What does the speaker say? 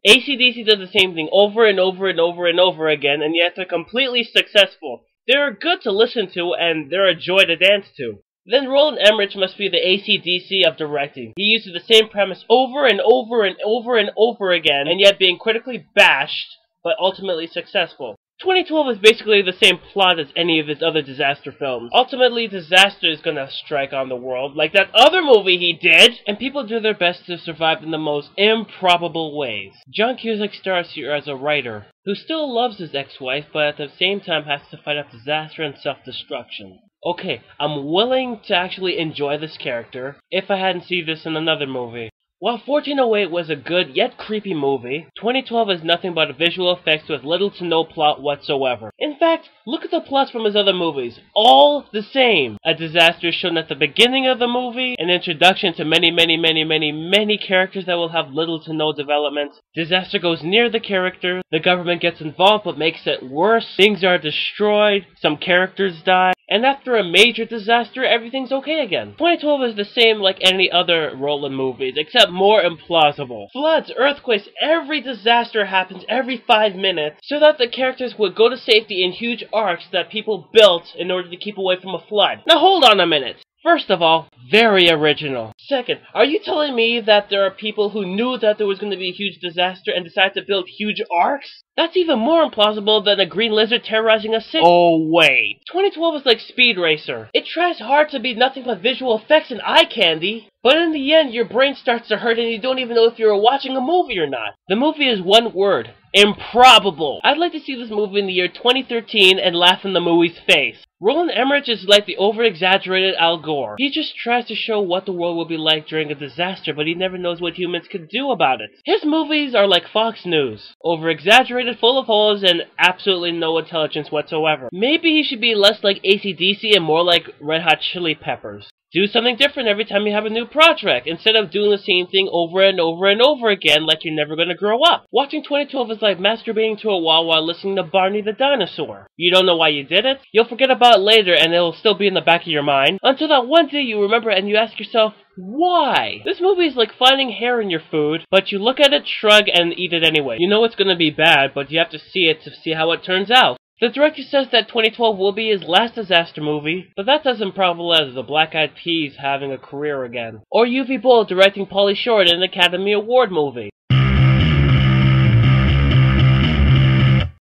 AC/DC does the same thing over and over and over and over again, and yet they're completely successful. They're good to listen to, and they're a joy to dance to. Then Roland Emmerich must be the AC/DC of directing. He uses the same premise over and over and over and over again, and yet being critically bashed, but ultimately successful. 2012 is basically the same plot as any of his other disaster films. Ultimately, disaster is gonna strike on the world, like that other movie he did, and people do their best to survive in the most improbable ways. John Cusack stars here as a writer, who still loves his ex-wife, but at the same time has to fight off disaster and self-destruction. Okay, I'm willing to actually enjoy this character if I hadn't seen this in another movie. While 1408 was a good yet creepy movie, 2012 is nothing but visual effects with little to no plot whatsoever. In fact, look at the plots from his other movies. All the same. A disaster is shown at the beginning of the movie, an introduction to many characters that will have little to no development. Disaster goes near the character, the government gets involved but makes it worse, things are destroyed, some characters die, and after a major disaster, everything's okay again. 2012 is the same like any other Roland movies, except more implausible. Floods, earthquakes, every disaster happens every 5 minutes, so that the characters would go to safety in huge arcs that people built in order to keep away from a flood. Now hold on a minute. First of all, very original. Second, are you telling me that there are people who knew that there was going to be a huge disaster and decided to build huge arcs? That's even more implausible than a green lizard terrorizing a city. Oh wait. 2012 is like Speed Racer. It tries hard to be nothing but visual effects and eye candy, but in the end your brain starts to hurt and you don't even know if you're watching a movie or not. The movie is one word. Improbable. I'd like to see this movie in the year 2013 and laugh in the movie's face. Roland Emmerich is like the over-exaggerated Al Gore. He just tries to show what the world will be like during a disaster, but he never knows what humans could do about it. His movies are like Fox News. Over-exaggerated, full of holes, and absolutely no intelligence whatsoever. Maybe he should be less like AC/DC and more like Red Hot Chili Peppers. Do something different every time you have a new project, instead of doing the same thing over and over and over again like you're never gonna grow up. Watching 2012 is like masturbating to a wall while listening to Barney the Dinosaur. You don't know why you did it, you'll forget about it later and it'll still be in the back of your mind, until that one day you remember and you ask yourself, why? This movie is like finding hair in your food, but you look at it, shrug, and eat it anyway. You know it's gonna be bad, but you have to see it to see how it turns out. The director says that 2012 will be his last disaster movie, but that's as improbable as the Black Eyed Peas having a career again. Or UV Bull directing Pauly Shore in an Academy Award movie.